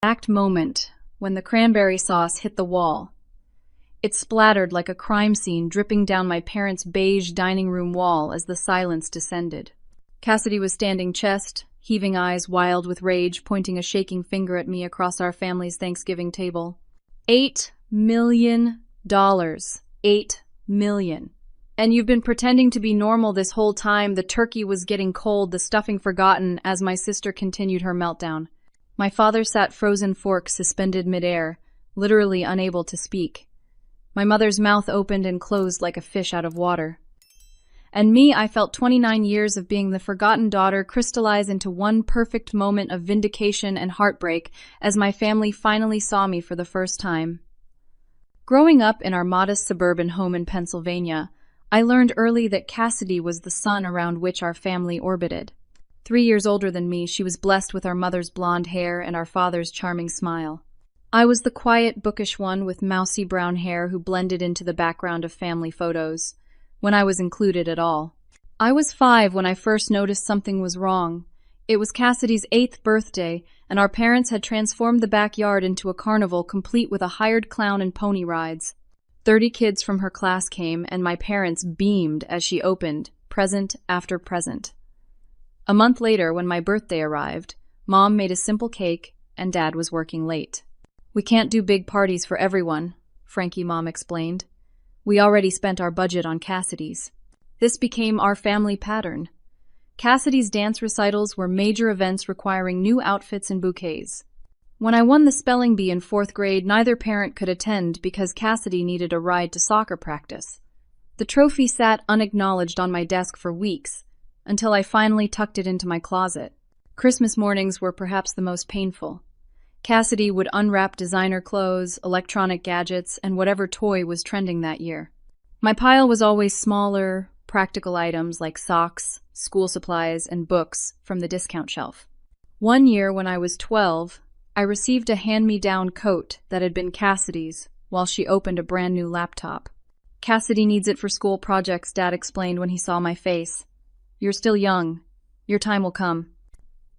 Exact moment when the cranberry sauce hit the wall. It splattered like a crime scene, dripping down my parents' beige dining room wall as the silence descended. Cassidy was standing chest, heaving eyes wild with rage, pointing a shaking finger at me across our family's Thanksgiving table. $8 million. $8 million. And you've been pretending to be normal this whole time. The turkey was getting cold, the stuffing forgotten, as my sister continued her meltdown. My father sat frozen fork suspended midair, literally unable to speak. My mother's mouth opened and closed like a fish out of water. And me, I felt 29 years of being the forgotten daughter crystallize into one perfect moment of vindication and heartbreak as my family finally saw me for the first time. Growing up in our modest suburban home in Pennsylvania, I learned early that Cassidy was the sun around which our family orbited. 3 years older than me, she was blessed with our mother's blonde hair and our father's charming smile. I was the quiet, bookish one with mousy brown hair who blended into the background of family photos, when I was included at all. I was 5 when I first noticed something was wrong. It was Cassidy's 8th birthday, and our parents had transformed the backyard into a carnival complete with a hired clown and pony rides. 30 kids from her class came, and my parents beamed as she opened, present after present. A month later, when my birthday arrived, Mom made a simple cake, and Dad was working late. "We can't do big parties for everyone," Frankie Mom explained. "We already spent our budget on Cassidy's." This became our family pattern. Cassidy's dance recitals were major events requiring new outfits and bouquets. When I won the spelling bee in 4th grade, neither parent could attend because Cassidy needed a ride to soccer practice. The trophy sat unacknowledged on my desk for weeks, until I finally tucked it into my closet. Christmas mornings were perhaps the most painful. Cassidy would unwrap designer clothes, electronic gadgets, and whatever toy was trending that year. My pile was always smaller, practical items like socks, school supplies, and books from the discount shelf. One year, when I was 12, I received a hand-me-down coat that had been Cassidy's while she opened a brand new laptop. "Cassidy needs it for school projects," Dad explained when he saw my face. "You're still young. Your time will come."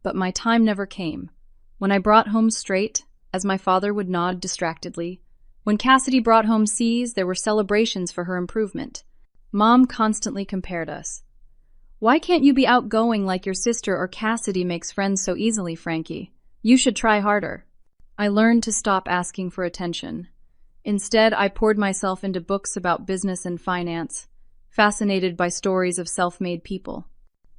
But my time never came. When I brought home straight, as my father would nod distractedly, when Cassidy brought home C's, there were celebrations for her improvement. Mom constantly compared us. "Why can't you be outgoing like your sister, or Cassidy makes friends so easily, Frankie? You should try harder." I learned to stop asking for attention. Instead, I poured myself into books about business and finance, fascinated by stories of self-made people.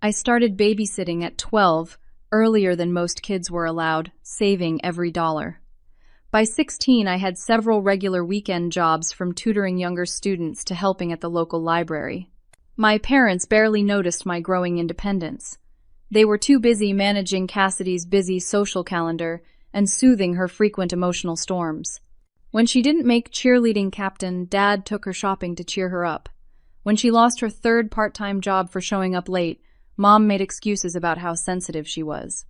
I started babysitting at 12, earlier than most kids were allowed, saving every dollar. By 16, I had several regular weekend jobs, from tutoring younger students to helping at the local library. My parents barely noticed my growing independence. They were too busy managing Cassidy's busy social calendar and soothing her frequent emotional storms. When she didn't make cheerleading captain, Dad took her shopping to cheer her up. When she lost her 3rd part-time job for showing up late, Mom made excuses about how sensitive she was.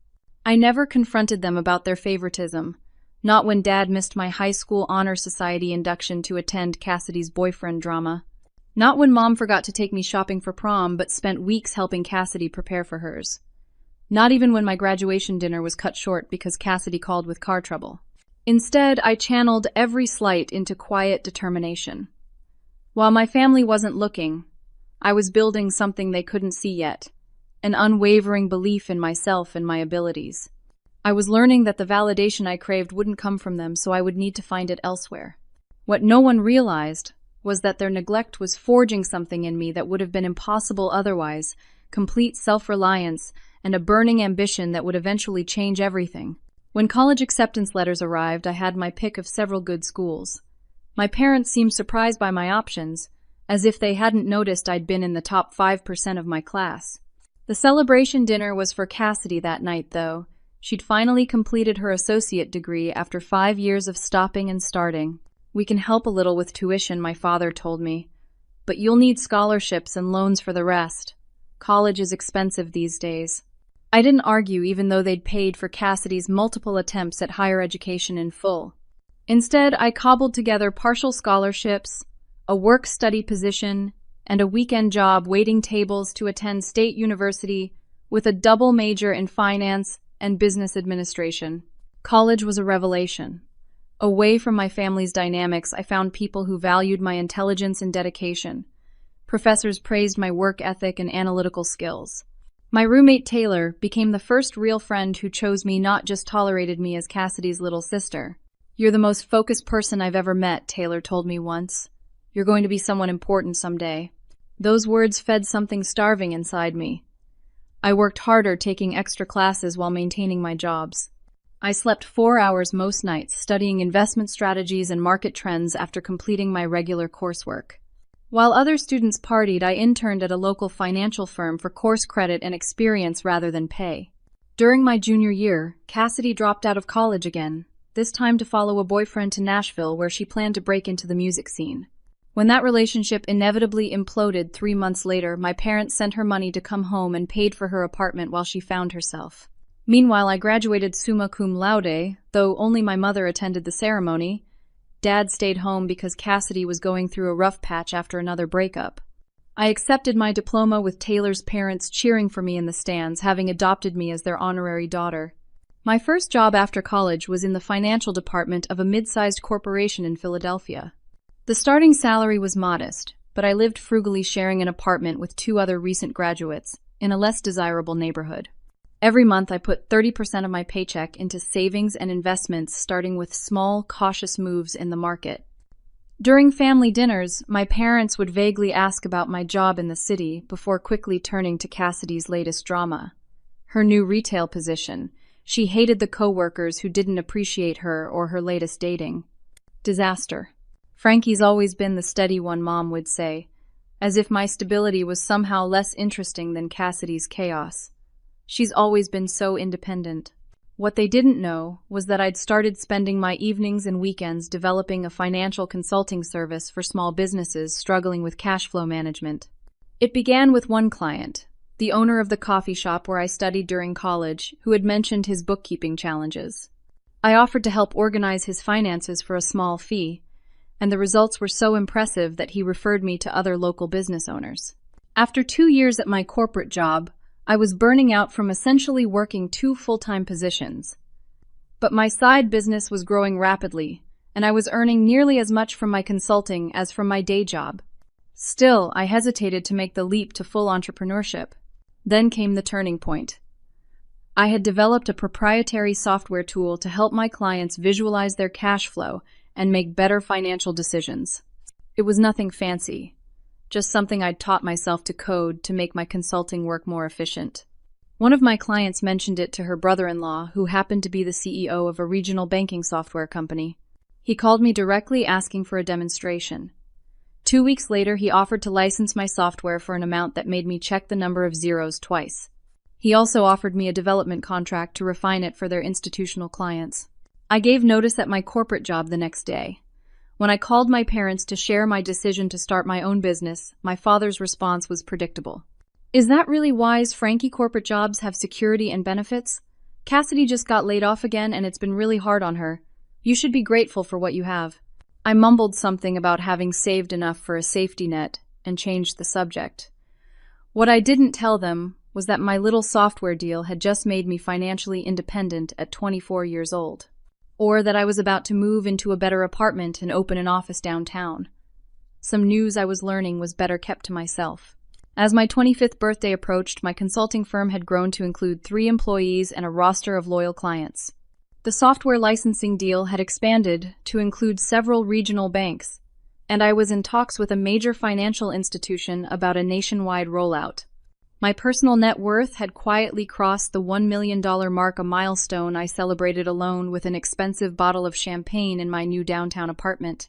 I never confronted them about their favoritism, not when Dad missed my high school honor society induction to attend Cassidy's boyfriend drama. Not when Mom forgot to take me shopping for prom but spent weeks helping Cassidy prepare for hers. Not even when my graduation dinner was cut short because Cassidy called with car trouble. Instead, I channeled every slight into quiet determination. While my family wasn't looking, I was building something they couldn't see yet, an unwavering belief in myself and my abilities. I was learning that the validation I craved wouldn't come from them, so I would need to find it elsewhere. What no one realized was that their neglect was forging something in me that would have been impossible otherwise: complete self-reliance and a burning ambition that would eventually change everything. When college acceptance letters arrived, I had my pick of several good schools. My parents seemed surprised by my options, as if they hadn't noticed I'd been in the top 5% of my class. The celebration dinner was for Cassidy that night, though. She'd finally completed her associate degree after 5 years of stopping and starting. "We can help a little with tuition," my father told me, "but you'll need scholarships and loans for the rest. College is expensive these days." I didn't argue, even though they'd paid for Cassidy's multiple attempts at higher education in full. Instead, I cobbled together partial scholarships, a work-study position, and a weekend job waiting tables to attend State University with a double major in finance and business administration. College was a revelation. Away from my family's dynamics, I found people who valued my intelligence and dedication. Professors praised my work ethic and analytical skills. My roommate Taylor became the first real friend who chose me, not just tolerated me as Cassidy's little sister. "You're the most focused person I've ever met," Taylor told me once. "You're going to be someone important someday." Those words fed something starving inside me. I worked harder taking extra classes while maintaining my jobs. I slept 4 hours most nights studying investment strategies and market trends after completing my regular coursework. While other students partied, I interned at a local financial firm for course credit and experience rather than pay. During my junior year, Cassidy dropped out of college again, this time to follow a boyfriend to Nashville where she planned to break into the music scene. When that relationship inevitably imploded 3 months later, my parents sent her money to come home and paid for her apartment while she found herself. Meanwhile, I graduated summa cum laude, though only my mother attended the ceremony. Dad stayed home because Cassidy was going through a rough patch after another breakup. I accepted my diploma with Taylor's parents cheering for me in the stands, having adopted me as their honorary daughter. My first job after college was in the financial department of a mid-sized corporation in Philadelphia. The starting salary was modest, but I lived frugally, sharing an apartment with 2 other recent graduates in a less desirable neighborhood. Every month I put 30% of my paycheck into savings and investments, starting with small, cautious moves in the market. During family dinners, my parents would vaguely ask about my job in the city before quickly turning to Cassidy's latest drama, her new retail position. She hated the coworkers who didn't appreciate her or her latest dating. Disaster. "Frankie's always been the steady one," Mom would say, as if my stability was somehow less interesting than Cassidy's chaos. "She's always been so independent." What they didn't know was that I'd started spending my evenings and weekends developing a financial consulting service for small businesses struggling with cash flow management. It began with one client, the owner of the coffee shop where I studied during college, who had mentioned his bookkeeping challenges. I offered to help organize his finances for a small fee, and the results were so impressive that he referred me to other local business owners. After 2 years at my corporate job, I was burning out from essentially working 2 full-time positions. But my side business was growing rapidly, and I was earning nearly as much from my consulting as from my day job. Still, I hesitated to make the leap to full entrepreneurship. Then came the turning point. I had developed a proprietary software tool to help my clients visualize their cash flow and make better financial decisions. It was nothing fancy, just something I'd taught myself to code to make my consulting work more efficient. One of my clients mentioned it to her brother-in-law, who happened to be the CEO of a regional banking software company. He called me directly asking for a demonstration. 2 weeks later, he offered to license my software for an amount that made me check the number of zeros twice. He also offered me a development contract to refine it for their institutional clients. I gave notice at my corporate job the next day. When I called my parents to share my decision to start my own business, my father's response was predictable. "Is that really wise? Frankie, corporate jobs have security and benefits? Cassidy just got laid off again and it's been really hard on her. You should be grateful for what you have." I mumbled something about having saved enough for a safety net and changed the subject. What I didn't tell them was that my little software deal had just made me financially independent at 24 years old, or that I was about to move into a better apartment and open an office downtown. Some news I was learning was better kept to myself. As my 25th birthday approached, my consulting firm had grown to include 3 employees and a roster of loyal clients. The software licensing deal had expanded to include several regional banks, and I was in talks with a major financial institution about a nationwide rollout. My personal net worth had quietly crossed the $1 million mark, a milestone I celebrated alone with an expensive bottle of champagne in my new downtown apartment.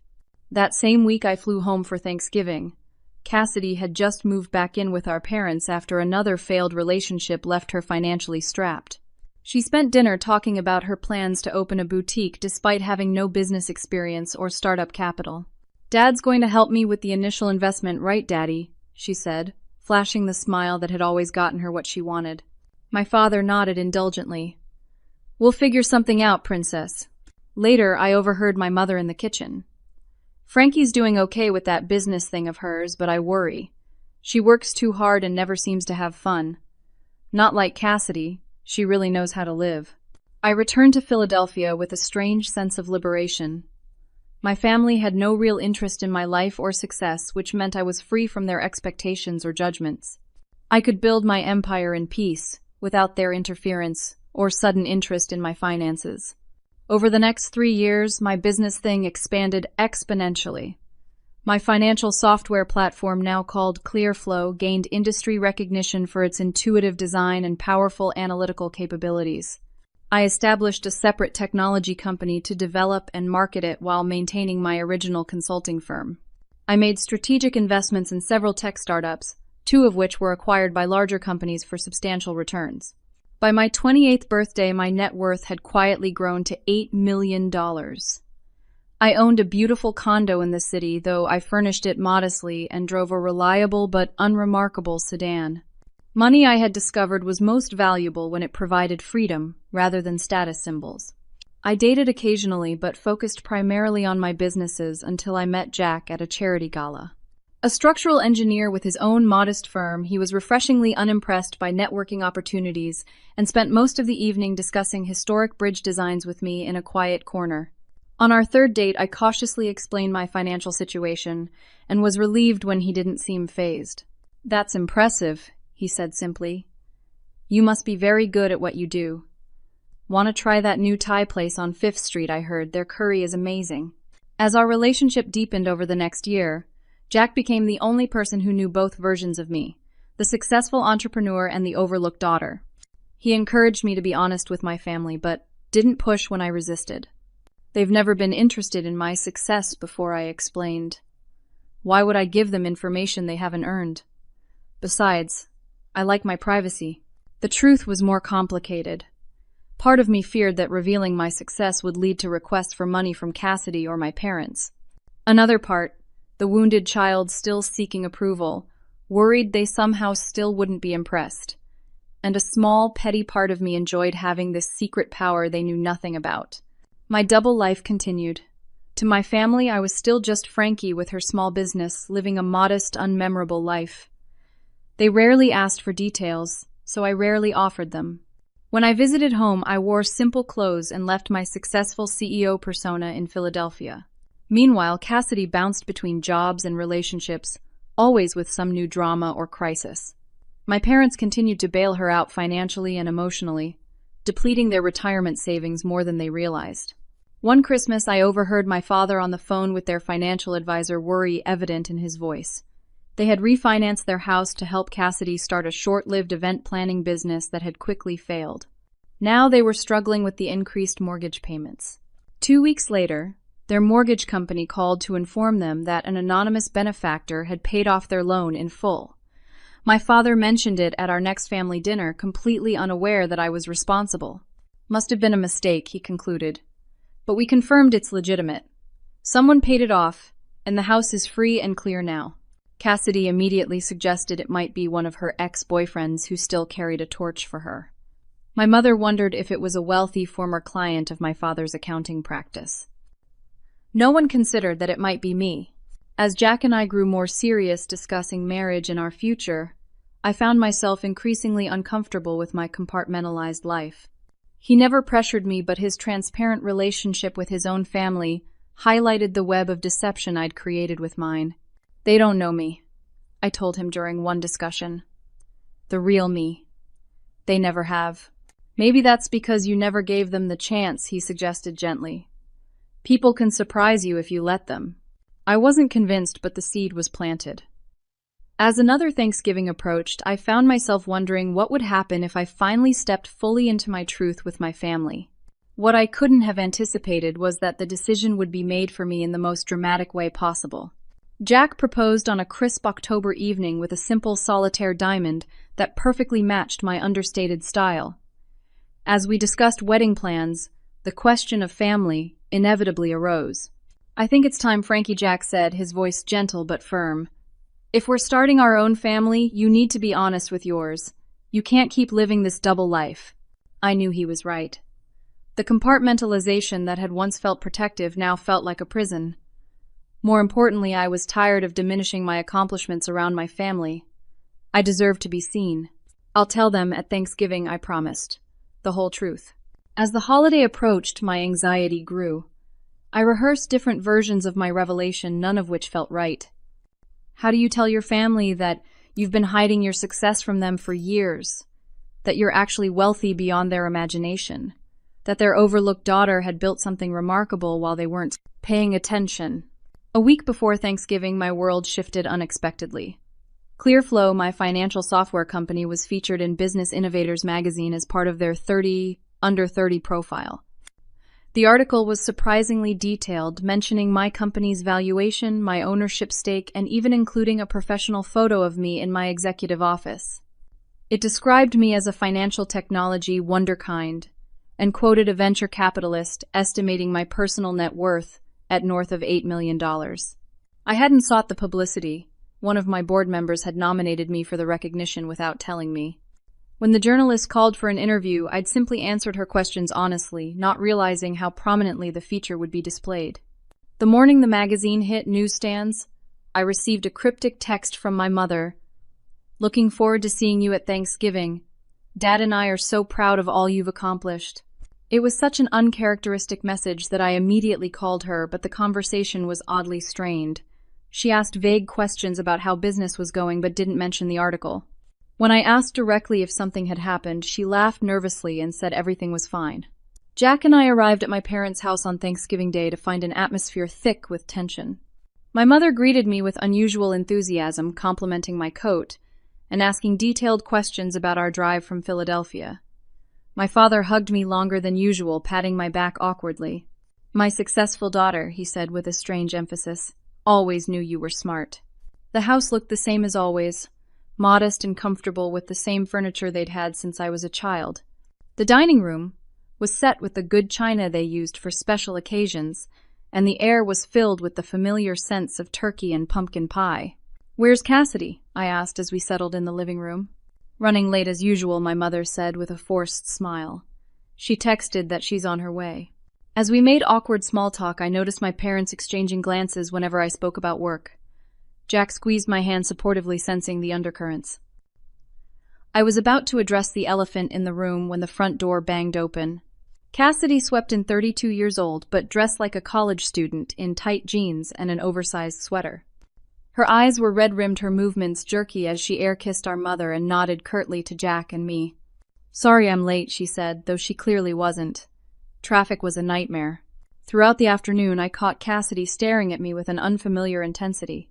That same week I flew home for Thanksgiving. Cassidy had just moved back in with our parents after another failed relationship left her financially strapped. She spent dinner talking about her plans to open a boutique despite having no business experience or startup capital. "Dad's going to help me with the initial investment, right, Daddy?" she said, flashing the smile that had always gotten her what she wanted. My father nodded indulgently. "We'll figure something out, Princess." Later, I overheard my mother in the kitchen. "Frankie's doing okay with that business thing of hers, but I worry. She works too hard and never seems to have fun. Not like Cassidy. She really knows how to live." I returned to Philadelphia with a strange sense of liberation. My family had no real interest in my life or success, which meant I was free from their expectations or judgments. I could build my empire in peace, without their interference or sudden interest in my finances. Over the next 3 years, my business thing expanded exponentially. My financial software platform, now called Clearflow, gained industry recognition for its intuitive design and powerful analytical capabilities. I established a separate technology company to develop and market it while maintaining my original consulting firm. I made strategic investments in several tech startups, 2 of which were acquired by larger companies for substantial returns. By my 28th birthday, my net worth had quietly grown to $8 million. I owned a beautiful condo in the city, though I furnished it modestly and drove a reliable but unremarkable sedan. Money, I had discovered, was most valuable when it provided freedom rather than status symbols. I dated occasionally but focused primarily on my businesses until I met Jack at a charity gala. A structural engineer with his own modest firm, he was refreshingly unimpressed by networking opportunities and spent most of the evening discussing historic bridge designs with me in a quiet corner. On our 3rd date, I cautiously explained my financial situation and was relieved when he didn't seem fazed. "That's impressive," he said simply. "You must be very good at what you do. Want to try that new Thai place on 5th Street, I heard. Their curry is amazing." As our relationship deepened over the next year, Jack became the only person who knew both versions of me, the successful entrepreneur and the overlooked daughter. He encouraged me to be honest with my family, but didn't push when I resisted. "They've never been interested in my success before," I explained. "Why would I give them information they haven't earned? Besides, I like my privacy." The truth was more complicated. Part of me feared that revealing my success would lead to requests for money from Cassidy or my parents. Another part, the wounded child still seeking approval, worried they somehow still wouldn't be impressed. And a small, petty part of me enjoyed having this secret power they knew nothing about. My double life continued. To my family, I was still just Frankie with her small business, living a modest, unmemorable life. They rarely asked for details, so I rarely offered them. When I visited home, I wore simple clothes and left my successful CEO persona in Philadelphia. Meanwhile, Cassidy bounced between jobs and relationships, always with some new drama or crisis. My parents continued to bail her out financially and emotionally, depleting their retirement savings more than they realized. One Christmas, I overheard my father on the phone with their financial advisor, worry evident in his voice. They had refinanced their house to help Cassidy start a short-lived event planning business that had quickly failed. Now they were struggling with the increased mortgage payments. 2 weeks later, their mortgage company called to inform them that an anonymous benefactor had paid off their loan in full. My father mentioned it at our next family dinner, completely unaware that I was responsible. "Must have been a mistake," he concluded. "But we confirmed it's legitimate. Someone paid it off, and the house is free and clear now." Cassidy immediately suggested it might be one of her ex-boyfriends who still carried a torch for her. My mother wondered if it was a wealthy former client of my father's accounting practice. No one considered that it might be me. As Jack and I grew more serious discussing marriage and our future, I found myself increasingly uncomfortable with my compartmentalized life. He never pressured me, but his transparent relationship with his own family highlighted the web of deception I'd created with mine. "They don't know me," I told him during one discussion. "The real me. They never have." "Maybe that's because you never gave them the chance," he suggested gently. "People can surprise you if you let them." I wasn't convinced, but the seed was planted. As another Thanksgiving approached, I found myself wondering what would happen if I finally stepped fully into my truth with my family. What I couldn't have anticipated was that the decision would be made for me in the most dramatic way possible. Jack proposed on a crisp October evening with a simple solitaire diamond that perfectly matched my understated style. As we discussed wedding plans, the question of family inevitably arose. "I think it's time," Frankie Jack said, his voice gentle but firm. "If we're starting our own family, you need to be honest with yours. You can't keep living this double life." I knew he was right. The compartmentalization that had once felt protective now felt like a prison. More importantly, I was tired of diminishing my accomplishments around my family. I deserved to be seen. "I'll tell them at Thanksgiving," I promised. "The whole truth." As the holiday approached, my anxiety grew. I rehearsed different versions of my revelation, none of which felt right. How do you tell your family that you've been hiding your success from them for years? That you're actually wealthy beyond their imagination? That their overlooked daughter had built something remarkable while they weren't paying attention? A week before Thanksgiving, my world shifted unexpectedly. Clearflow, my financial software company, was featured in Business Innovators magazine as part of their 30 Under 30 profile. The article was surprisingly detailed, mentioning my company's valuation, my ownership stake, and even including a professional photo of me in my executive office. It described me as a financial technology wonderkind and quoted a venture capitalist estimating my personal net worth at north of $8 million. I hadn't sought the publicity. One of my board members had nominated me for the recognition without telling me. When the journalist called for an interview, I'd simply answered her questions honestly, not realizing how prominently the feature would be displayed. The morning the magazine hit newsstands, I received a cryptic text from my mother. "Looking forward to seeing you at Thanksgiving. Dad and I are so proud of all you've accomplished." It was such an uncharacteristic message that I immediately called her, but the conversation was oddly strained. She asked vague questions about how business was going but didn't mention the article. When I asked directly if something had happened, she laughed nervously and said everything was fine. Jack and I arrived at my parents' house on Thanksgiving Day to find an atmosphere thick with tension. My mother greeted me with unusual enthusiasm, complimenting my coat and asking detailed questions about our drive from Philadelphia. My father hugged me longer than usual, patting my back awkwardly. "My successful daughter," he said with a strange emphasis, "always knew you were smart." The house looked the same as always, modest and comfortable with the same furniture they'd had since I was a child. The dining room was set with the good china they used for special occasions, and the air was filled with the familiar scents of turkey and pumpkin pie. "Where's Cassidy?" I asked as we settled in the living room. "Running late as usual," my mother said with a forced smile. She texted that she's on her way. As we made awkward small talk, I noticed my parents exchanging glances whenever I spoke about work. Jack squeezed my hand supportively, sensing the undercurrents. I was about to address the elephant in the room when the front door banged open. Cassidy swept in, 32 years old, but dressed like a college student in tight jeans and an oversized sweater. Her eyes were red-rimmed, her movements jerky as she air-kissed our mother and nodded curtly to Jack and me. "Sorry I'm late," she said, though she clearly wasn't. Traffic was a nightmare. Throughout the afternoon, I caught Cassidy staring at me with an unfamiliar intensity.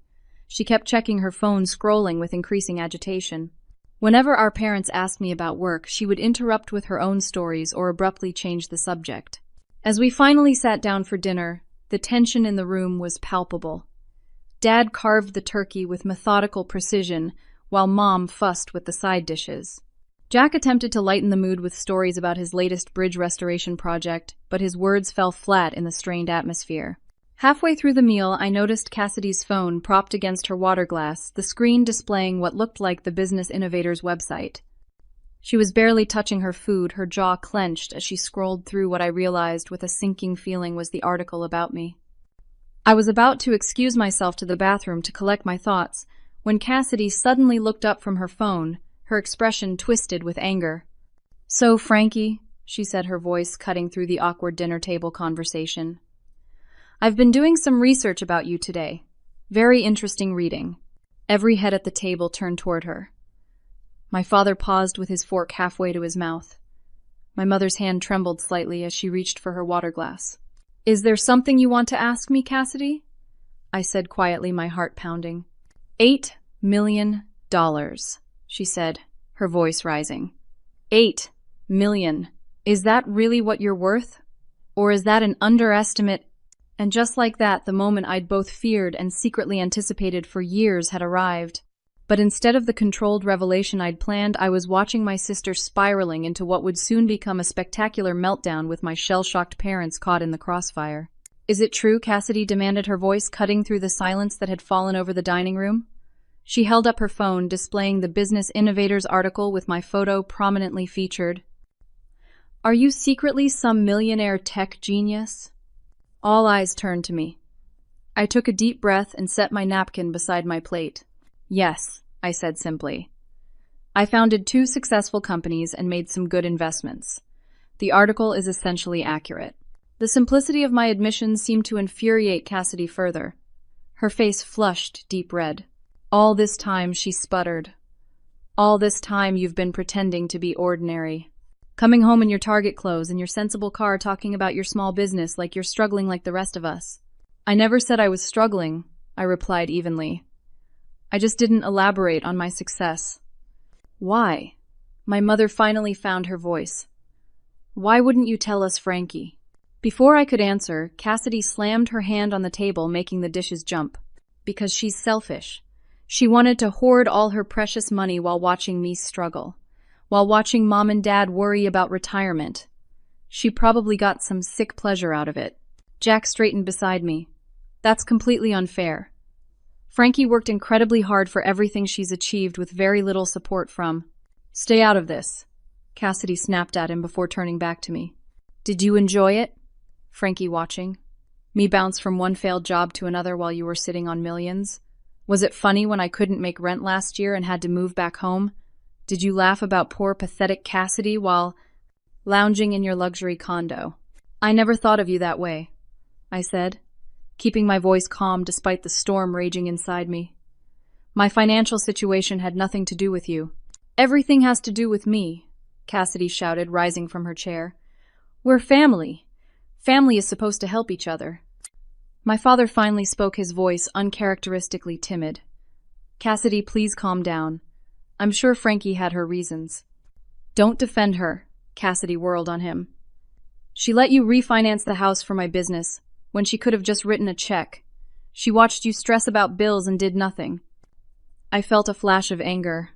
She kept checking her phone, scrolling with increasing agitation. Whenever our parents asked me about work, she would interrupt with her own stories or abruptly change the subject. As we finally sat down for dinner, the tension in the room was palpable. Dad carved the turkey with methodical precision, while Mom fussed with the side dishes. Jack attempted to lighten the mood with stories about his latest bridge restoration project, but his words fell flat in the strained atmosphere. Halfway through the meal, I noticed Cassidy's phone propped against her water glass, the screen displaying what looked like the Business Innovators website. She was barely touching her food, her jaw clenched as she scrolled through what I realized with a sinking feeling was the article about me. I was about to excuse myself to the bathroom to collect my thoughts when Cassidy suddenly looked up from her phone, her expression twisted with anger. "So, Frankie," she said, her voice cutting through the awkward dinner table conversation, "I've been doing some research about you today. Very interesting reading." Every head at the table turned toward her. My father paused with his fork halfway to his mouth. My mother's hand trembled slightly as she reached for her water glass. "Is there something you want to ask me, Cassidy?" I said quietly, my heart pounding. $8 million, she said, her voice rising. 8 million. Is that really what you're worth? Or is that an underestimate? And just like that, the moment I'd both feared and secretly anticipated for years had arrived. But instead of the controlled revelation I'd planned, I was watching my sister spiraling into what would soon become a spectacular meltdown with my shell-shocked parents caught in the crossfire. "Is it true?" Cassidy demanded, her voice cutting through the silence that had fallen over the dining room. She held up her phone, displaying the Business Innovators article with my photo prominently featured. "Are you secretly some millionaire tech genius?" All eyes turned to me. I took a deep breath and set my napkin beside my plate. "Yes," I said simply. "I founded 2 successful companies and made some good investments. The article is essentially accurate. The simplicity of my admissions seemed to infuriate Cassidy further. Her face flushed deep red. All this time, she sputtered. All this time you've been pretending to be ordinary. Coming home in your Target clothes and your sensible car talking about your small business like you're struggling like the rest of us. I never said I was struggling, I replied evenly. I just didn't elaborate on my success. Why? My mother finally found her voice. Why wouldn't you tell us, Frankie? Before I could answer, Cassidy slammed her hand on the table, making the dishes jump. Because she's selfish. She wanted to hoard all her precious money while watching me struggle. While watching Mom and Dad worry about retirement. She probably got some sick pleasure out of it. Jack straightened beside me. That's completely unfair. Frankie worked incredibly hard for everything she's achieved with very little support from. Stay out of this. Cassidy snapped at him before turning back to me. Did you enjoy it? Frankie watching. Me bounce from one failed job to another while you were sitting on millions? Was it funny when I couldn't make rent last year and had to move back home? Did you laugh about poor, pathetic Cassidy while lounging in your luxury condo? I never thought of you that way, I said, keeping my voice calm despite the storm raging inside me. My financial situation had nothing to do with you. Everything has to do with me, Cassidy shouted, rising from her chair. We're family. Family is supposed to help each other. My father finally spoke, his voice uncharacteristically timid. Cassidy, please calm down. I'm sure Frankie had her reasons. Don't defend her, Cassidy whirled on him. She let you refinance the house for my business, when she could have just written a check. She watched you stress about bills and did nothing. I felt a flash of anger.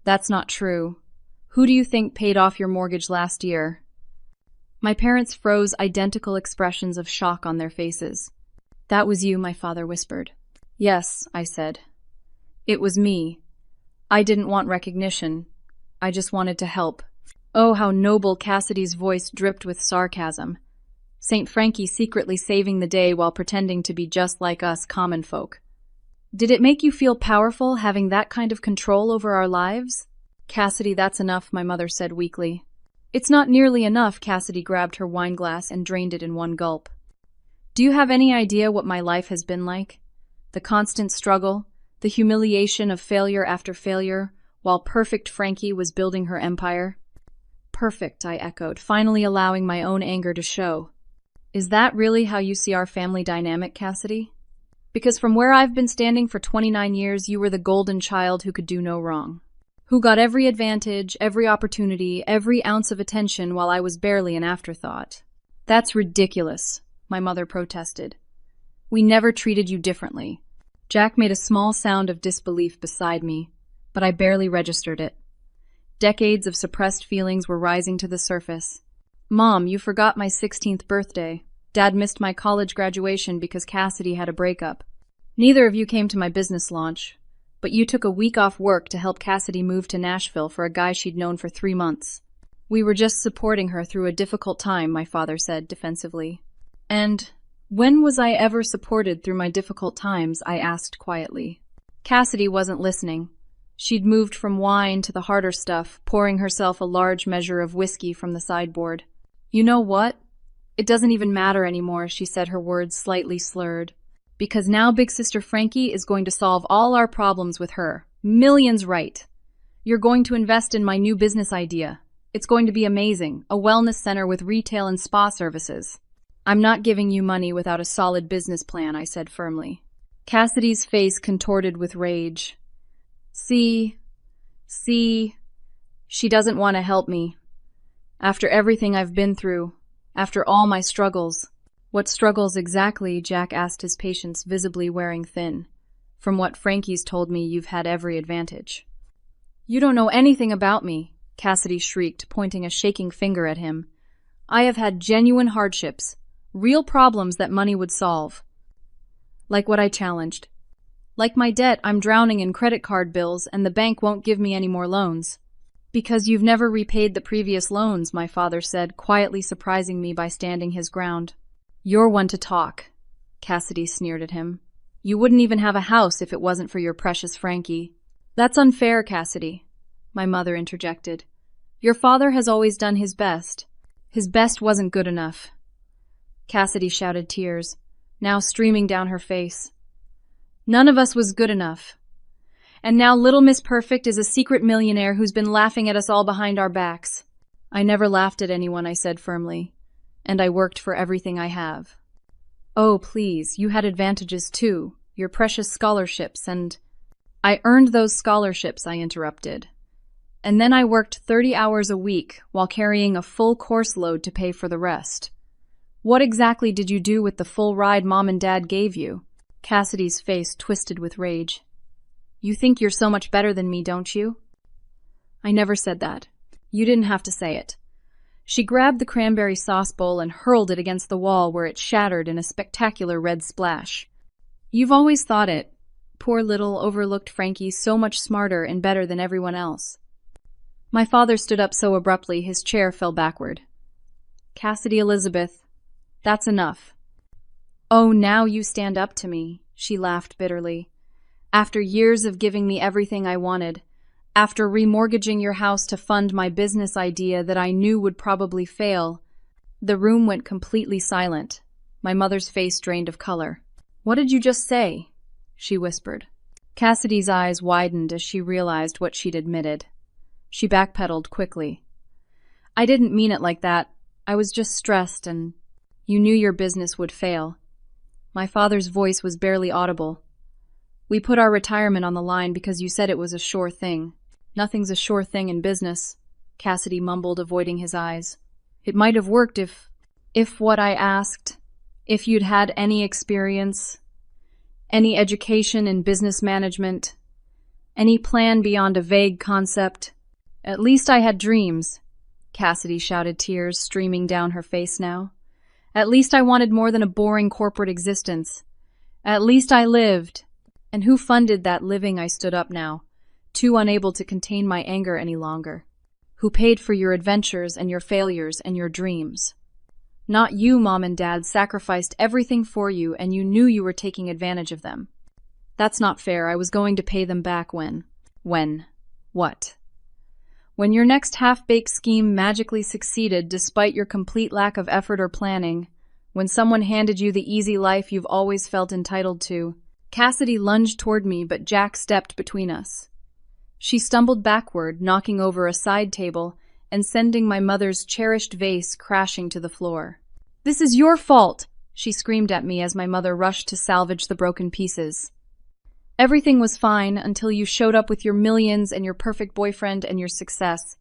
That's not true. Who do you think paid off your mortgage last year? My parents froze, identical expressions of shock on their faces. That was you, my father whispered. Yes, I said. It was me. I didn't want recognition. I just wanted to help. Oh, how noble, Cassidy's voice dripped with sarcasm. St. Frankie secretly saving the day while pretending to be just like us common folk. Did it make you feel powerful, having that kind of control over our lives? Cassidy, that's enough, my mother said weakly. It's not nearly enough, Cassidy grabbed her wine glass and drained it in one gulp. Do you have any idea what my life has been like? The constant struggle, the humiliation of failure after failure, while perfect Frankie was building her empire? Perfect, I echoed, finally allowing my own anger to show. Is that really how you see our family dynamic, Cassidy? Because from where I've been standing for 29 years, you were the golden child who could do no wrong. Who got every advantage, every opportunity, every ounce of attention while I was barely an afterthought. That's ridiculous, my mother protested. We never treated you differently. Jack made a small sound of disbelief beside me, but I barely registered it. Decades of suppressed feelings were rising to the surface. Mom, you forgot my 16th birthday. Dad missed my college graduation because Cassidy had a breakup. Neither of you came to my business launch, but you took a week off work to help Cassidy move to Nashville for a guy she'd known for 3 months. We were just supporting her through a difficult time, my father said defensively. And when was I ever supported through my difficult times? I asked quietly. Cassidy wasn't listening. She'd moved from wine to the harder stuff, pouring herself a large measure of whiskey from the sideboard. You know what? It doesn't even matter anymore, she said, her words slightly slurred. Because now Big Sister Frankie is going to solve all our problems with her. Millions right. You're going to invest in my new business idea. It's going to be amazing, a wellness center with retail and spa services. I'm not giving you money without a solid business plan, I said firmly. Cassidy's face contorted with rage. See, she doesn't want to help me. After everything I've been through, after all my struggles. What struggles exactly? Jack asked, his patience visibly wearing thin. From what Frankie's told me, you've had every advantage. You don't know anything about me, Cassidy shrieked, pointing a shaking finger at him. I have had genuine hardships, real problems that money would solve. Like what I challenged. Like my debt, I'm drowning in credit card bills and the bank won't give me any more loans. Because you've never repaid the previous loans, my father said, quietly surprising me by standing his ground. You're one to talk, Cassidy sneered at him. You wouldn't even have a house if it wasn't for your precious Frankie. That's unfair, Cassidy, my mother interjected. Your father has always done his best His best wasn't good enough. Cassidy shouted, tears now streaming down her face. None of us was good enough. And now Little Miss Perfect is a secret millionaire who's been laughing at us all behind our backs. I never laughed at anyone, I said firmly, and I worked for everything I have. Oh, please, you had advantages too, your precious scholarships, and… I earned those scholarships, I interrupted. And then I worked 30 hours a week while carrying a full course load to pay for the rest. What exactly did you do with the full ride Mom and Dad gave you? Cassidy's face twisted with rage. You think you're so much better than me, don't you? I never said that. You didn't have to say it. She grabbed the cranberry sauce bowl and hurled it against the wall where it shattered in a spectacular red splash. You've always thought it. Poor little, overlooked Frankie, so much smarter and better than everyone else. My father stood up so abruptly his chair fell backward. Cassidy Elizabeth, that's enough. Oh, now you stand up to me, she laughed bitterly. After years of giving me everything I wanted, after remortgaging your house to fund my business idea that I knew would probably fail, the room went completely silent. My mother's face drained of color. What did you just say? She whispered. Cassidy's eyes widened as she realized what she'd admitted. She backpedaled quickly. I didn't mean it like that. I was just stressed and you knew your business would fail. My father's voice was barely audible. We put our retirement on the line because you said it was a sure thing. Nothing's a sure thing in business, Cassidy mumbled, avoiding his eyes. It might have worked if what I asked, if you'd had any experience, any education in business management, any plan beyond a vague concept. At least I had dreams, Cassidy shouted, tears streaming down her face now. At least I wanted more than a boring corporate existence. At least I lived. And who funded that living? I stood up now, too unable to contain my anger any longer. Who paid for your adventures and your failures and your dreams? Not you, Mom and Dad sacrificed everything for you and you knew you were taking advantage of them. That's not fair. I was going to pay them back when? When? What? When your next half-baked scheme magically succeeded despite your complete lack of effort or planning, when someone handed you the easy life you've always felt entitled to. Cassidy lunged toward me, but Jack stepped between us. She stumbled backward, knocking over a side table and sending my mother's cherished vase crashing to the floor. This is your fault, she screamed at me as my mother rushed to salvage the broken pieces. Everything was fine until you showed up with your millions and your perfect boyfriend and your success.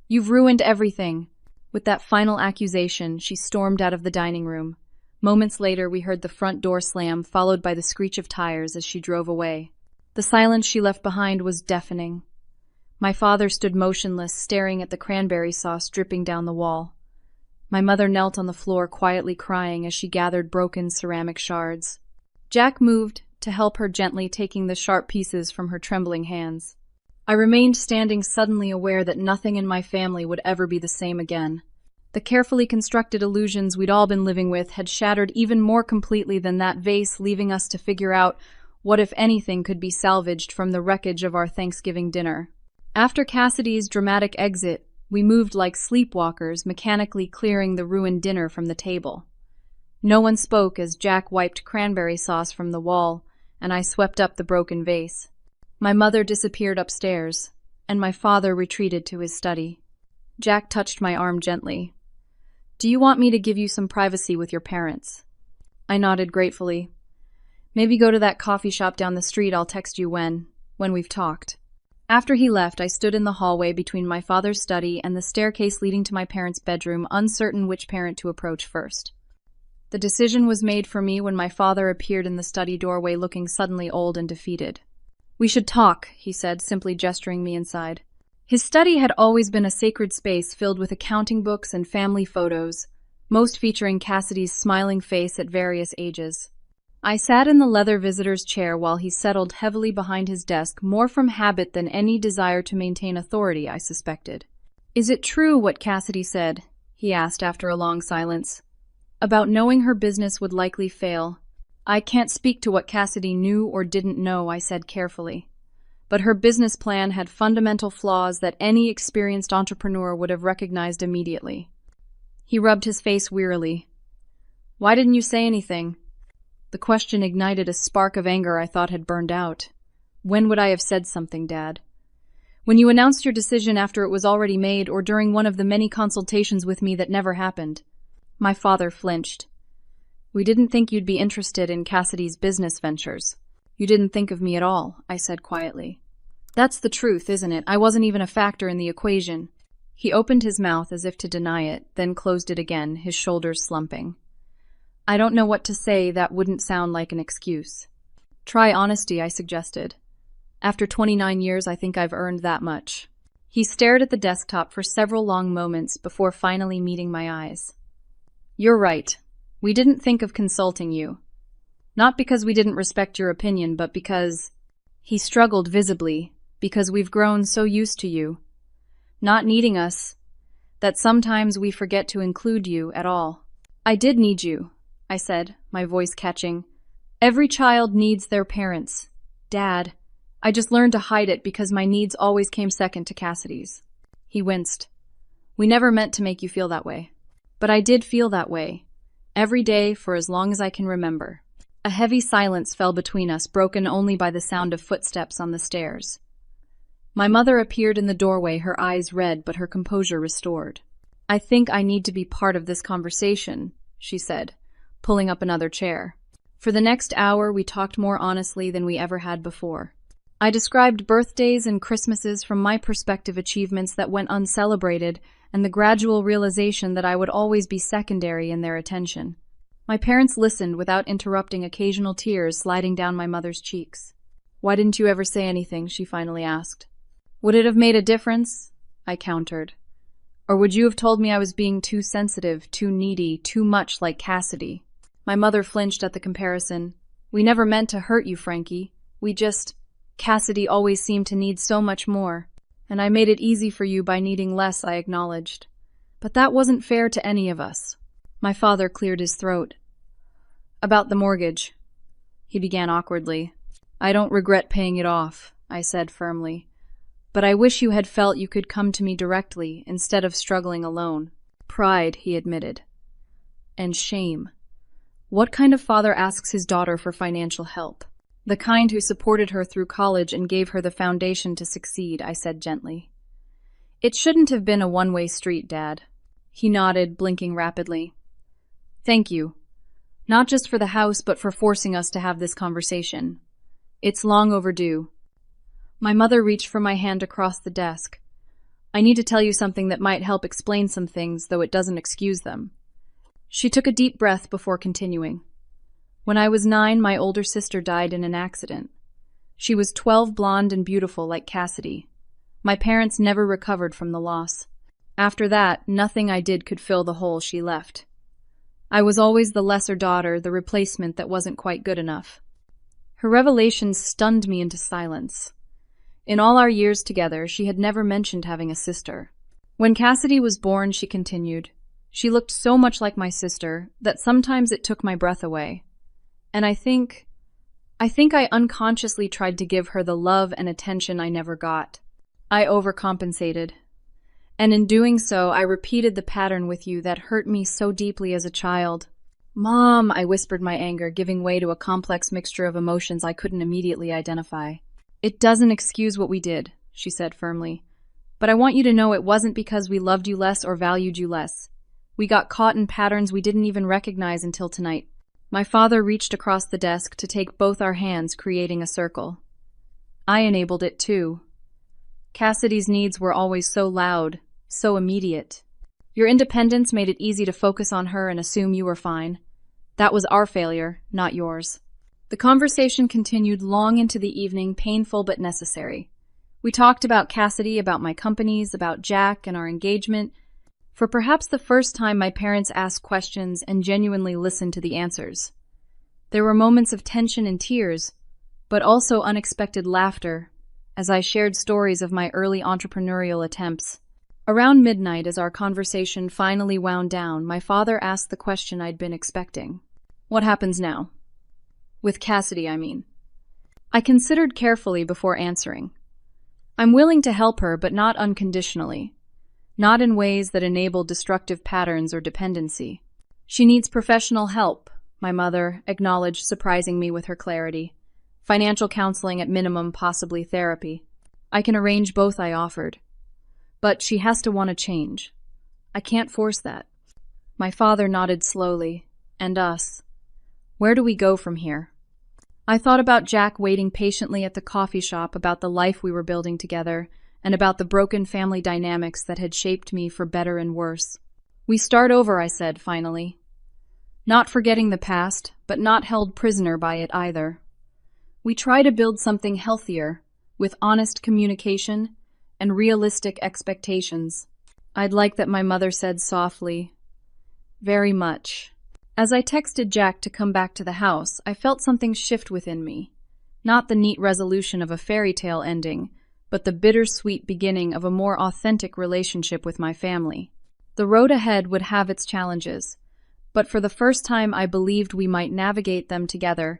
You've ruined everything. With that final accusation, she stormed out of the dining room. Moments later, we heard the front door slam, followed by the screech of tires as she drove away. The silence she left behind was deafening. My father stood motionless, staring at the cranberry sauce dripping down the wall. My mother knelt on the floor, quietly crying as she gathered broken ceramic shards. Jack moved to help her, gently taking the sharp pieces from her trembling hands. I remained standing, suddenly aware that nothing in my family would ever be the same again. The carefully constructed illusions we'd all been living with had shattered even more completely than that vase, leaving us to figure out what, if anything, could be salvaged from the wreckage of our Thanksgiving dinner. After Cassidy's dramatic exit, we moved like sleepwalkers, mechanically clearing the ruined dinner from the table. No one spoke as Jack wiped cranberry sauce from the wall, and I swept up the broken vase. My mother disappeared upstairs, and my father retreated to his study. Jack touched my arm gently. Do you want me to give you some privacy with your parents? I nodded gratefully. Maybe go to that coffee shop down the street. I'll text you when we've talked. After he left, I stood in the hallway between my father's study and the staircase leading to my parents' bedroom, uncertain which parent to approach first. The decision was made for me when my father appeared in the study doorway, looking suddenly old and defeated. We should talk, he said, simply gesturing me inside. His study had always been a sacred space filled with accounting books and family photos, most featuring Cassidy's smiling face at various ages. I sat in the leather visitor's chair while he settled heavily behind his desk, more from habit than any desire to maintain authority, I suspected. Is it true what Cassidy said? He asked after a long silence. About knowing her business would likely fail. I can't speak to what Cassidy knew or didn't know, I said carefully. But her business plan had fundamental flaws that any experienced entrepreneur would have recognized immediately. He rubbed his face wearily. Why didn't you say anything? The question ignited a spark of anger I thought had burned out. When would I have said something, Dad? When you announced your decision after it was already made, or during one of the many consultations with me that never happened? My father flinched. We didn't think you'd be interested in Cassidy's business ventures. You didn't think of me at all, I said quietly. That's the truth, isn't it? I wasn't even a factor in the equation. He opened his mouth as if to deny it, then closed it again, his shoulders slumping. I don't know what to say that wouldn't sound like an excuse. Try honesty, I suggested. After 29 years, I think I've earned that much. He stared at the desktop for several long moments before finally meeting my eyes. You're right. We didn't think of consulting you. Not because we didn't respect your opinion, but because... He struggled visibly, because we've grown so used to you, not needing us, that sometimes we forget to include you at all. I did need you, I said, my voice catching. Every child needs their parents. Dad, I just learned to hide it because my needs always came second to Cassidy's. He winced. We never meant to make you feel that way. But I did feel that way, every day for as long as I can remember. A heavy silence fell between us, broken only by the sound of footsteps on the stairs. My mother appeared in the doorway, her eyes red but her composure restored. I think I need to be part of this conversation, she said, pulling up another chair. For the next hour, we talked more honestly than we ever had before. I described birthdays and Christmases from my perspective, achievements that went uncelebrated, and the gradual realization that I would always be secondary in their attention. My parents listened without interrupting, occasional tears sliding down my mother's cheeks. Why didn't you ever say anything? She finally asked. Would it have made a difference? I countered. Or would you have told me I was being too sensitive, too needy, too much like Cassidy? My mother flinched at the comparison. We never meant to hurt you, Frankie. Cassidy always seemed to need so much more. And I made it easy for you by needing less, I acknowledged. But that wasn't fair to any of us. My father cleared his throat. About the mortgage, he began awkwardly. I don't regret paying it off, I said firmly. But I wish you had felt you could come to me directly instead of struggling alone. Pride, he admitted. And shame. What kind of father asks his daughter for financial help? The kind who supported her through college and gave her the foundation to succeed, I said gently. It shouldn't have been a one-way street, Dad. He nodded, blinking rapidly. Thank you. Not just for the house, but for forcing us to have this conversation. It's long overdue. My mother reached for my hand across the desk. I need to tell you something that might help explain some things, though it doesn't excuse them. She took a deep breath before continuing. When I was 9, my older sister died in an accident. She was 12, blonde and beautiful like Cassidy. My parents never recovered from the loss. After that, nothing I did could fill the hole she left. I was always the lesser daughter, the replacement that wasn't quite good enough. Her revelations stunned me into silence. In all our years together, she had never mentioned having a sister. When Cassidy was born, she continued, she looked so much like my sister that sometimes it took my breath away. And I think I unconsciously tried to give her the love and attention I never got. I overcompensated. And in doing so, I repeated the pattern with you that hurt me so deeply as a child. Mom, I whispered, my anger giving way to a complex mixture of emotions I couldn't immediately identify. It doesn't excuse what we did, she said firmly. But I want you to know it wasn't because we loved you less or valued you less. We got caught in patterns we didn't even recognize until tonight. My father reached across the desk to take both our hands, creating a circle. I enabled it too. Cassidy's needs were always so loud, so immediate. Your independence made it easy to focus on her and assume you were fine. That was our failure, not yours. The conversation continued long into the evening, painful but necessary. We talked about Cassidy, about my companies, about Jack and our engagement. For perhaps the first time, my parents asked questions and genuinely listened to the answers. There were moments of tension and tears, but also unexpected laughter, as I shared stories of my early entrepreneurial attempts. Around midnight, as our conversation finally wound down, my father asked the question I'd been expecting. What happens now? With Cassidy, I mean. I considered carefully before answering. I'm willing to help her, but not unconditionally. not in ways that enable destructive patterns or dependency. She needs professional help, my mother acknowledged, surprising me with her clarity. Financial counseling at minimum, possibly therapy. I can arrange both, I offered. But she has to want to change. I can't force that. My father nodded slowly. And us. Where do we go from here? I thought about Jack waiting patiently at the coffee shop, about the life we were building together, and about the broken family dynamics that had shaped me for better and worse. We start over, I said, finally. Not forgetting the past, but not held prisoner by it either. We try to build something healthier, with honest communication and realistic expectations. I'd like that, my mother said softly. Very much. As I texted Jack to come back to the house, I felt something shift within me. Not the neat resolution of a fairy tale ending, but the bittersweet beginning of a more authentic relationship with my family. The road ahead would have its challenges, but for the first time I believed we might navigate them together,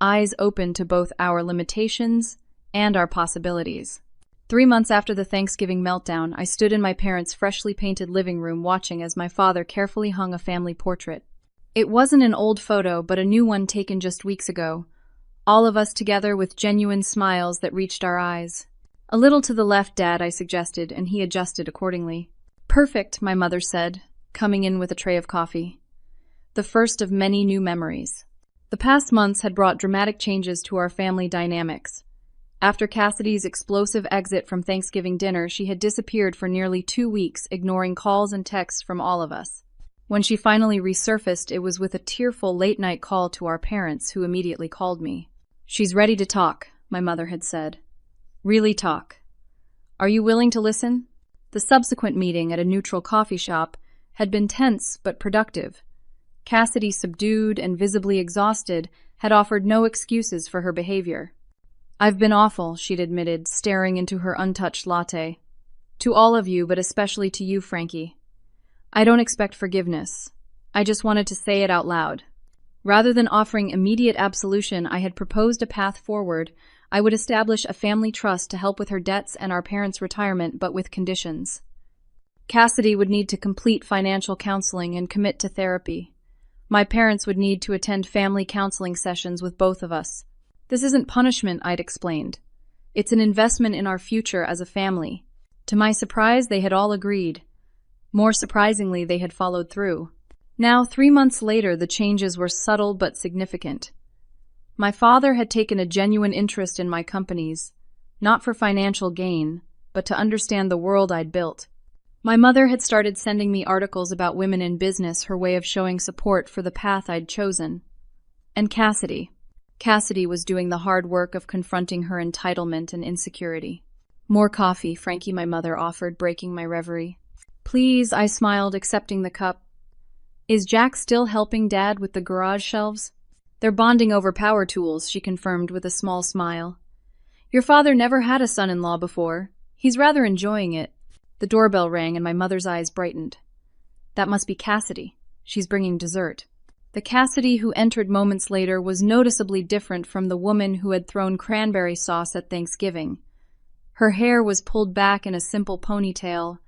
eyes open to both our limitations and our possibilities. 3 months after the Thanksgiving meltdown, I stood in my parents' freshly painted living room watching as my father carefully hung a family portrait. It wasn't an old photo, but a new one taken just weeks ago, all of us together with genuine smiles that reached our eyes. A little to the left, Dad, I suggested, and he adjusted accordingly. Perfect, my mother said, coming in with a tray of coffee. The first of many new memories. The past months had brought dramatic changes to our family dynamics. After Cassidy's explosive exit from Thanksgiving dinner, she had disappeared for nearly 2 weeks, ignoring calls and texts from all of us. When she finally resurfaced, it was with a tearful late-night call to our parents, who immediately called me. She's ready to talk, my mother had said. Really talk. Are you willing to listen? The subsequent meeting at a neutral coffee shop had been tense but productive. Cassidy, subdued and visibly exhausted, had offered no excuses for her behavior. I've been awful, she'd admitted, staring into her untouched latte. To all of you, but especially to you, Frankie. I don't expect forgiveness. I just wanted to say it out loud. Rather than offering immediate absolution, I had proposed a path forward. I would establish a family trust to help with her debts and our parents' retirement, but with conditions. Cassidy would need to complete financial counseling and commit to therapy. My parents would need to attend family counseling sessions with both of us. This isn't punishment, I'd explained. It's an investment in our future as a family. To my surprise, they had all agreed. More surprisingly, they had followed through. Now, 3 months later, the changes were subtle but significant. My father had taken a genuine interest in my companies, not for financial gain, but to understand the world I'd built. My mother had started sending me articles about women in business, her way of showing support for the path I'd chosen. And Cassidy. Cassidy was doing the hard work of confronting her entitlement and insecurity. More coffee, Frankie, my mother offered, breaking my reverie. Please, I smiled, accepting the cup. Is Jack still helping Dad with the garage shelves? They're bonding over power tools, she confirmed with a small smile. Your father never had a son-in-law before. He's rather enjoying it. The doorbell rang and my mother's eyes brightened. That must be Cassidy. She's bringing dessert. The Cassidy who entered moments later was noticeably different from the woman who had thrown cranberry sauce at Thanksgiving. Her hair was pulled back in a simple ponytail,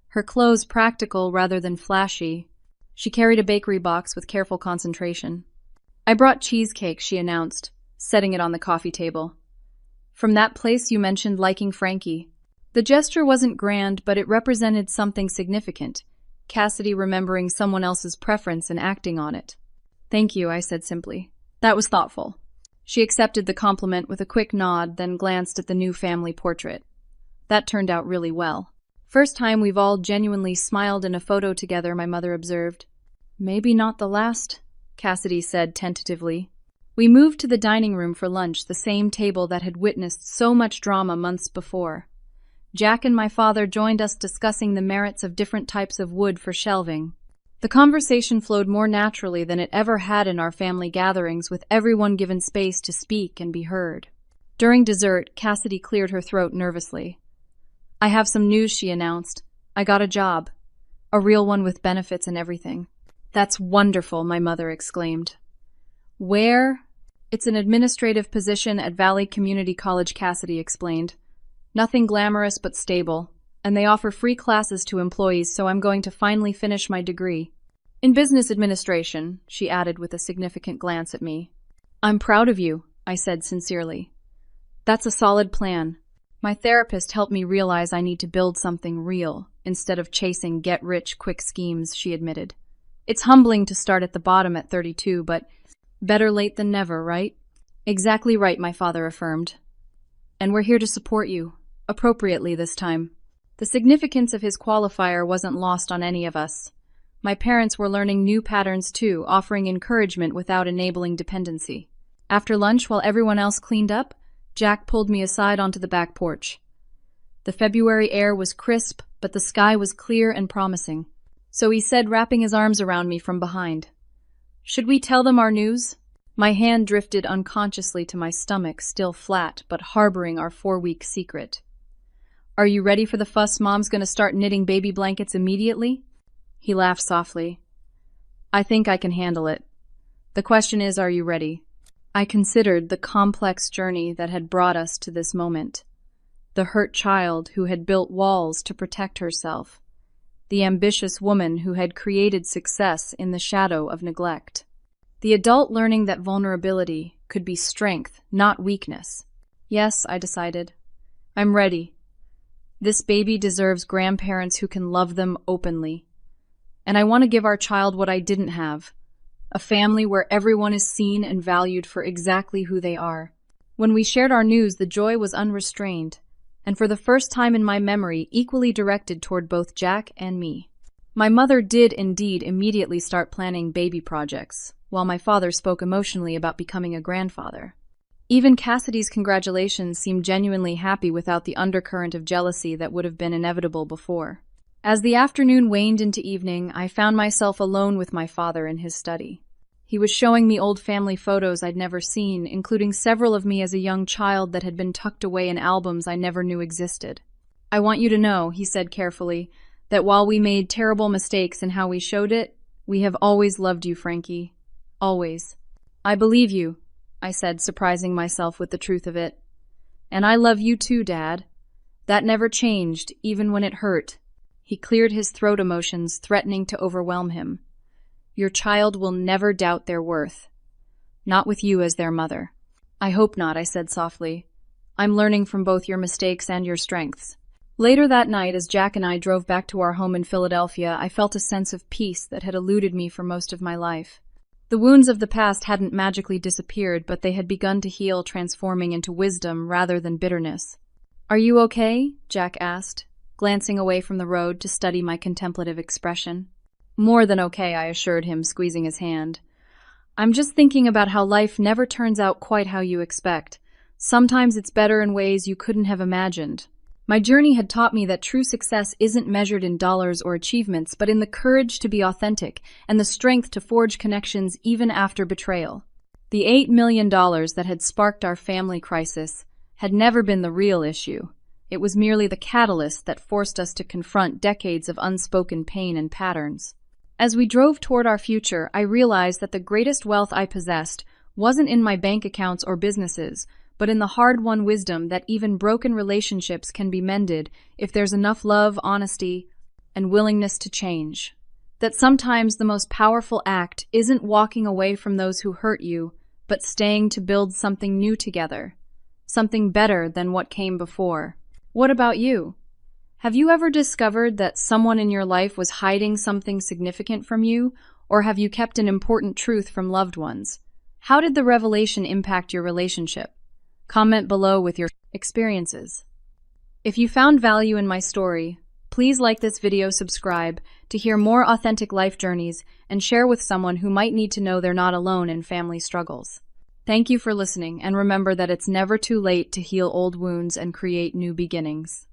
her clothes practical rather than flashy. She carried a bakery box with careful concentration. I brought cheesecake, she announced, setting it on the coffee table. From that place you mentioned liking Frankie. The gesture wasn't grand, but it represented something significant. Cassidy remembering someone else's preference and acting on it. Thank you, I said simply. That was thoughtful. She accepted the compliment with a quick nod, then glanced at the new family portrait. That turned out really well. First time we've all genuinely smiled in a photo together, my mother observed. Maybe not the last, Cassidy said tentatively. We moved to the dining room for lunch, the same table that had witnessed so much drama months before. Jack and my father joined us, discussing the merits of different types of wood for shelving. The conversation flowed more naturally than it ever had in our family gatherings, with everyone given space to speak and be heard. During dessert, Cassidy cleared her throat nervously. I have some news, she announced. I got a job. A real one with benefits and everything. That's wonderful, my mother exclaimed. Where? It's an administrative position at Valley Community College, Cassidy explained. Nothing glamorous but stable. and they offer free classes to employees, so I'm going to finally finish my degree. In business administration, she added with a significant glance at me. I'm proud of you, I said sincerely. That's a solid plan. My therapist helped me realize I need to build something real instead of chasing get-rich-quick schemes, she admitted. It's humbling to start at the bottom at 32, but better late than never, right? Exactly right, my father affirmed. And we're here to support you, appropriately this time. The significance of his qualifier wasn't lost on any of us. My parents were learning new patterns too, offering encouragement without enabling dependency. After lunch, while everyone else cleaned up, Jack pulled me aside onto the back porch. The February air was crisp, but the sky was clear and promising. So he said, wrapping his arms around me from behind, "Should we tell them our news?" My hand drifted unconsciously to my stomach, still flat, but harboring our 4-week secret. "Are you ready for the fuss? Mom's gonna start knitting baby blankets immediately?" He laughed softly. "I think I can handle it. The question is, are you ready?" I considered the complex journey that had brought us to this moment. The hurt child who had built walls to protect herself. The ambitious woman who had created success in the shadow of neglect. The adult learning that vulnerability could be strength, not weakness. Yes, I decided. I'm ready. This baby deserves grandparents who can love them openly. And I want to give our child what I didn't have. A family where everyone is seen and valued for exactly who they are. When we shared our news, the joy was unrestrained, and for the first time in my memory, equally directed toward both Jack and me. My mother did indeed immediately start planning baby projects, while my father spoke emotionally about becoming a grandfather. Even Cassidy's congratulations seemed genuinely happy without the undercurrent of jealousy that would have been inevitable before. As the afternoon waned into evening, I found myself alone with my father in his study. He was showing me old family photos I'd never seen, including several of me as a young child that had been tucked away in albums I never knew existed. "I want you to know," he said carefully, "that while we made terrible mistakes in how we showed it, we have always loved you, Frankie. Always." "I believe you," I said, surprising myself with the truth of it. "And I love you too, Dad. That never changed, even when it hurt." He cleared his throat, emotions threatening to overwhelm him. "Your child will never doubt their worth. Not with you as their mother." "I hope not," I said softly. "I'm learning from both your mistakes and your strengths." Later that night, as Jack and I drove back to our home in Philadelphia, I felt a sense of peace that had eluded me for most of my life. The wounds of the past hadn't magically disappeared, but they had begun to heal, transforming into wisdom rather than bitterness. "Are you okay?" Jack asked, glancing away from the road to study my contemplative expression. "More than okay," I assured him, squeezing his hand. "I'm just thinking about how life never turns out quite how you expect. Sometimes it's better in ways you couldn't have imagined." My journey had taught me that true success isn't measured in dollars or achievements, but in the courage to be authentic and the strength to forge connections even after betrayal. The $8 million that had sparked our family crisis had never been the real issue. It was merely the catalyst that forced us to confront decades of unspoken pain and patterns. As we drove toward our future, I realized that the greatest wealth I possessed wasn't in my bank accounts or businesses, but in the hard-won wisdom that even broken relationships can be mended if there's enough love, honesty, and willingness to change. That sometimes the most powerful act isn't walking away from those who hurt you, but staying to build something new together, something better than what came before. What about you? Have you ever discovered that someone in your life was hiding something significant from you, or have you kept an important truth from loved ones? How did the revelation impact your relationship? Comment below with your experiences. If you found value in my story, please like this video, subscribe to hear more authentic life journeys, and share with someone who might need to know they're not alone in family struggles. Thank you for listening, and remember that it's never too late to heal old wounds and create new beginnings.